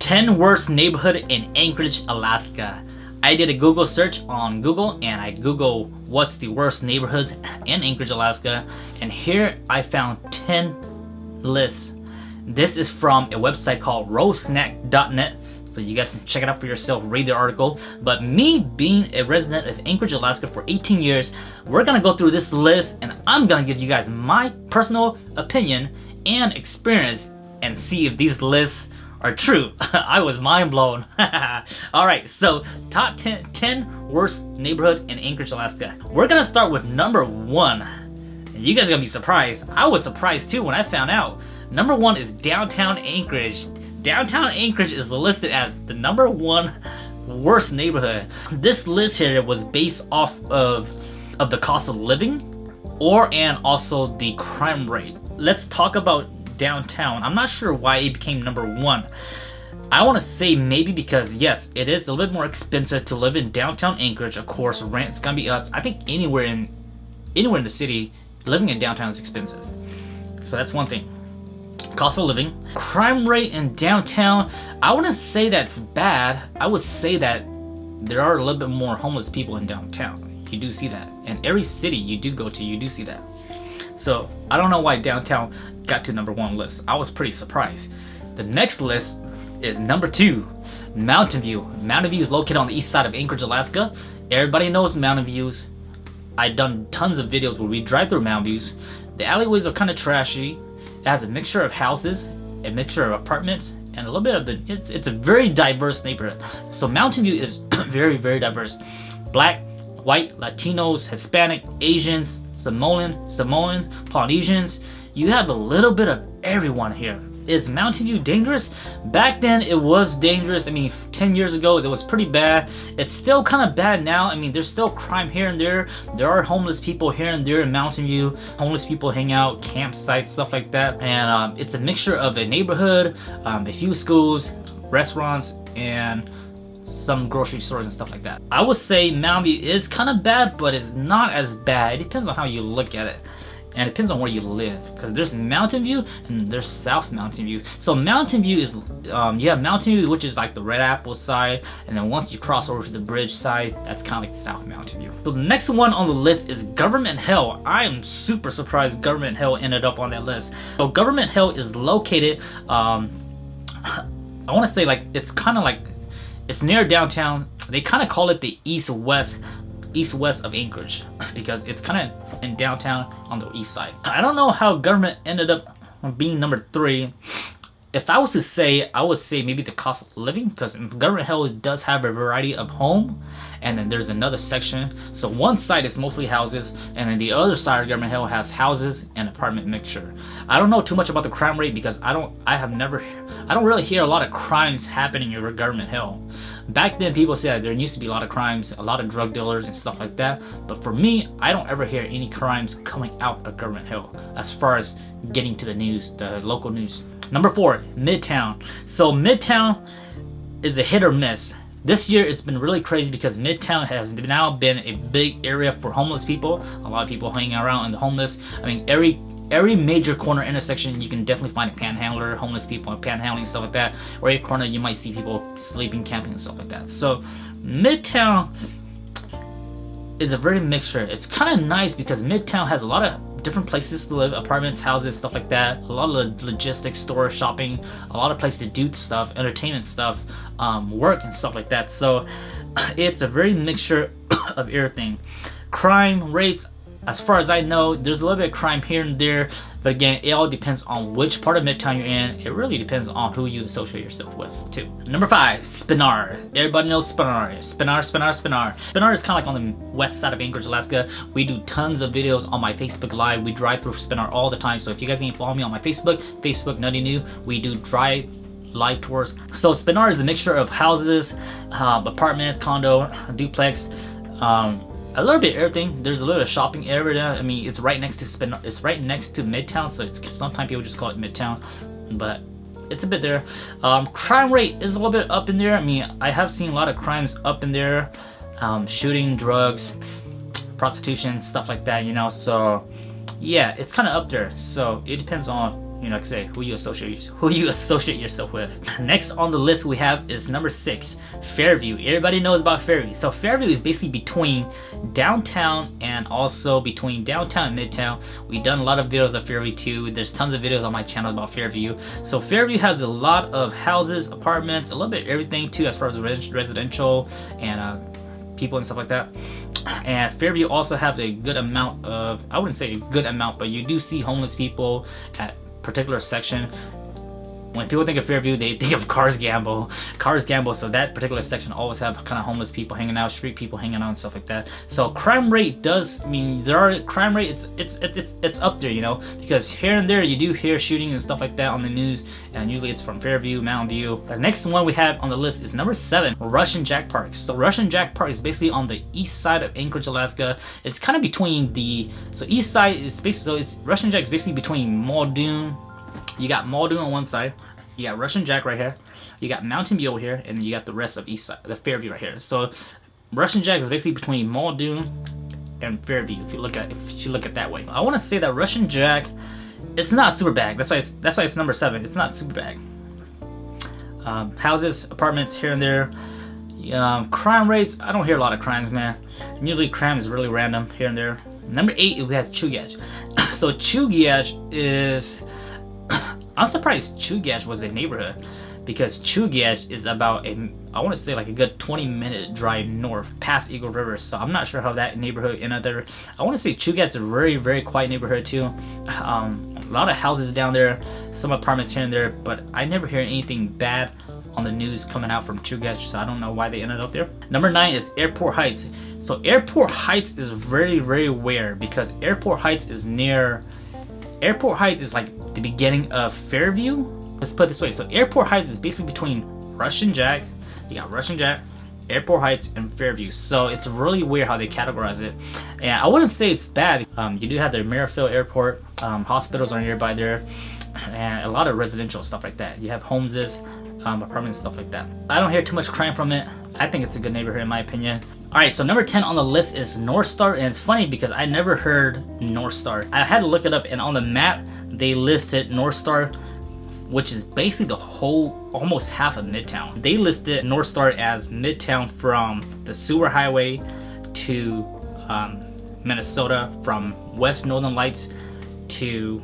10 worst neighborhood in Anchorage, Alaska. I did a Google search on Google and I Google what's the worst neighborhoods in Anchorage, Alaska, and here I found 10 lists. This is from a website called rosnack.net, so you guys can check it out for yourself, read the article. But me being a resident of Anchorage, Alaska for 18 years, we're gonna go through this list and I'm gonna give you guys my personal opinion and experience and see if these lists are true. I was mind blown. Alright, so top 10 worst neighborhood in Anchorage, Alaska. We're gonna start with number 1. And you guys are gonna be surprised. I was surprised too when I found out. Number 1 is downtown Anchorage. Downtown Anchorage is listed as the number 1 worst neighborhood. This list here was based off of the cost of living and also the crime rate. Let's talk about downtown. I'm not sure why it became number 1. I want to say maybe because yes, it is a little bit more expensive to live in downtown Anchorage. Of course, rent's gonna be up. I think anywhere in the city, living in downtown is expensive. So that's one thing. Cost of living. Crime rate in downtown, I wouldn't say that's bad. I would say that there are a little bit more homeless people in downtown. You do see that. In every city you do go to, you do see that. So I don't know why downtown got to number 1 list. I was pretty surprised. The next list is number 2, Mountain View. Mountain View is located on the east side of Anchorage, Alaska. Everybody knows Mountain Views. I've done tons of videos where we drive through Mountain Views. The alleyways are kind of trashy. It has a mixture of houses, a mixture of apartments, and a little bit of it's a very diverse neighborhood. So Mountain View is very, very diverse. Black, white, Latinos, Hispanic, Asians, Samoan, Polynesians. You have a little bit of everyone here. Is Mountain View dangerous? Back then it was dangerous. I mean, 10 years ago it was pretty bad. It's still kind of bad now. I mean, there's still crime here and there. There are homeless people here and there in Mountain View. Homeless people hang out, campsites, stuff like that. And it's a mixture of a neighborhood, a few schools, restaurants, and some grocery stores and stuff like that. I would say Mountain View is kind of bad, but it's not as bad. It depends on how you look at it. And it depends on where you live, because there's Mountain View and there's South Mountain View. So Mountain View is, you have Mountain View, which is like the Red Apple side, and then once you cross over to the bridge side, that's kind of like the South Mountain View. So the next one on the list is Government Hill. I am super surprised Government Hill ended up on that list. So Government Hill is located, I want to say like, it's kind of like, it's near downtown. They kind of call it the east-west of Anchorage because it's kind of in downtown on the east side. I don't know how Government ended up being number 3. If I was to say, I would say maybe the cost of living, because Government Hill does have a variety of home, and then there's another section. So one side is mostly houses, and then the other side of Government Hill has houses and apartment mixture. I don't know too much about the crime rate because I don't really hear a lot of crimes happening over Government Hill. Back then people said there used to be a lot of crimes, a lot of drug dealers and stuff like that, but for me, I don't ever hear any crimes coming out of Government Hill as far as getting to the news, the local news. Number 4, MIDTOWN. So MIDTOWN is a hit or miss. This year it's been really crazy because MIDTOWN has now been a big area for homeless people. A lot of people hanging around in the homeless. I mean, every major corner intersection you can definitely find a panhandler, homeless people panhandling, stuff like that. Or every corner you might see people sleeping, camping, and stuff like that. So MIDTOWN is a very mixture. It's kind of nice because MIDTOWN has a lot of different places to live, apartments, houses, stuff like that. A lot of logistics, stores, shopping, a lot of places to do stuff, entertainment stuff, work and stuff like that. So it's a very mixture of everything. Crime rates, as far as I know, there's a little bit of crime here and there, but again, it all depends on which part of MIDTOWN you're in. It really depends on who you associate yourself with, too. Number 5, SPENARD. Everybody knows SPENARD. SPENARD is kind of like on the west side of Anchorage, Alaska. We do tons of videos on my Facebook Live. We drive through SPENARD all the time, so if you guys need to follow me on my Facebook, NuttyNu, we do drive live tours. So SPENARD is a mixture of houses, apartments, condo, duplex, a little bit of everything. There's a little shopping area. I mean, it's right next to it's right next to MIDTOWN, so it's sometimes people just call it MIDTOWN, but it's a bit there. Crime rate is a little bit up in there. I mean, I have seen a lot of crimes up in there, shooting, drugs, prostitution, stuff like that, you know. So yeah, it's kind of up there. So it depends on you know, like I say, who you associate yourself with. Next on the list we have is number 6, Fairview. Everybody knows about Fairview. So Fairview is basically between downtown and also between downtown and Midtown. We've done a lot of videos of Fairview too. There's tons of videos on my channel about Fairview. So Fairview has a lot of houses, apartments, a little bit of everything too, as far as residential and people and stuff like that. And Fairview also has a good amount of, I wouldn't say a good amount, but you do see homeless people at particular section. When people think of Fairview, they think of Cars Gamble. So that particular section always have kind of homeless people hanging out, street people hanging out and stuff like that. So crime rate does, I mean, there are crime rate, it's up there, you know, because here and there you do hear shooting and stuff like that on the news, and usually it's from Fairview, Mountain View. The next one we have on the list is number 7, Russian Jack Park. So Russian Jack Park is basically on the east side of Anchorage, Alaska. It's kind of between the, so east side is basically, so it's Russian Jack is basically between MIDTOWN. You got MIDTOWN on one side, you got Russian Jack right here, you got Mountain View over here, and then you got the rest of east side, the Fairview right here. So Russian Jack is basically between MIDTOWN and Fairview, if you look at that way. I want to say that Russian Jack, it's not super bad. That's why it's number 7. It's not super bad. Houses, apartments here and there. Crime rates, I don't hear a lot of crimes, man. Usually crime is really random here and there. Number 8, we have Chugach. So Chugach is, I'm surprised Chugach was a neighborhood, because Chugach is about a, I want to say like a good 20-minute drive north past Eagle River. So I'm not sure how that neighborhood ended there. I want to say Chugach is a very, very quiet neighborhood too. A lot of houses down there, some apartments here and there, but I never hear anything bad on the news coming out from Chugach, so I don't know why they ended up there. Number 9 is Airport Heights. So Airport Heights is very, very weird, because Airport Heights is near, Airport Heights is like the beginning of Fairview. Let's put it this way. So Airport Heights is basically between Russian Jack, you got Russian Jack, Airport Heights, and Fairview. So it's really weird how they categorize it. And I wouldn't say it's bad. You do have the Merrifield Airport, hospitals are nearby there, and a lot of residential stuff like that. You have homes, apartments, stuff like that. I don't hear too much crime from it. I think it's a good neighborhood in my opinion. Alright, so number 10 on the list is North Star, and it's funny because I never heard North Star. I had to look it up, and on the map they listed North Star, which is basically the whole, almost half of Midtown. They listed North Star as Midtown from the Sewer Highway to Minnesota, from West Northern Lights to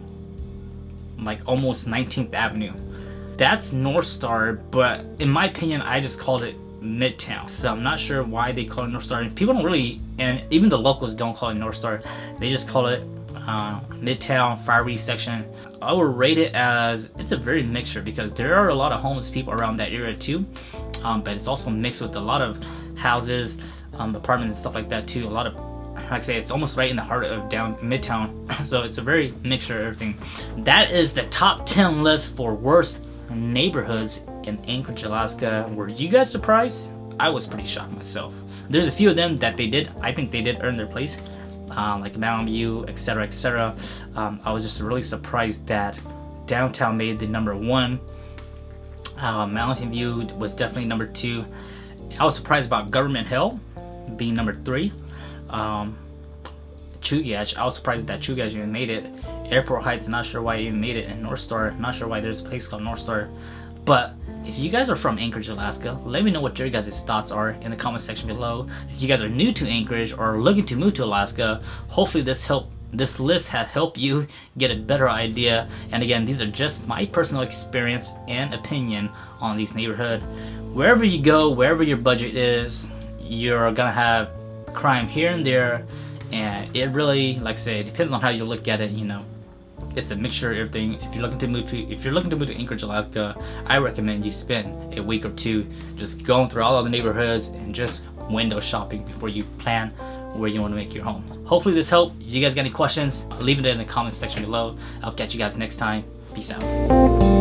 like almost 19th Avenue. That's North Star, but in my opinion, I just called it Midtown. So I'm not sure why they call it North Star. And people don't really, and even the locals don't call it North Star. They just call it Midtown FAIRVIEW section. I would rate it as, it's a very mixture, because there are a lot of homeless people around that area too, but it's also mixed with a lot of houses, apartments and stuff like that too. A lot of, like I say, it's almost right in the heart of Midtown. So it's a very mixture of everything. That is the top 10 list for worst neighborhoods in Anchorage, Alaska. Were you guys surprised? I was pretty shocked myself. There's a few of them that I think they did earn their place, like Mountain View, etc., etc. I was just really surprised that downtown made the number 1. Mountain View was definitely number 2. I was surprised about Government Hill being number 3. Chugach, I was surprised that Chugach even made it. Airport Heights, not sure why it even made it. And North Star, not sure why there's a place called North Star. But if you guys are from Anchorage, Alaska, let me know what your guys' thoughts are in the comment section below. If you guys are new to Anchorage or looking to move to Alaska, hopefully this list has helped you get a better idea. And again, these are just my personal experience and opinion on these neighborhoods. Wherever you go, wherever your budget is, you're gonna have crime here and there, and it really, like I say, it depends on how you look at it. You know, it's a mixture of everything. If you're looking to move to Anchorage, Alaska, I recommend you spend a week or 2 just going through all of the neighborhoods and just window shopping before you plan where you want to make your home. Hopefully this helped. If you guys got any questions, leave it in the comment section below. I'll catch you guys next time. Peace out.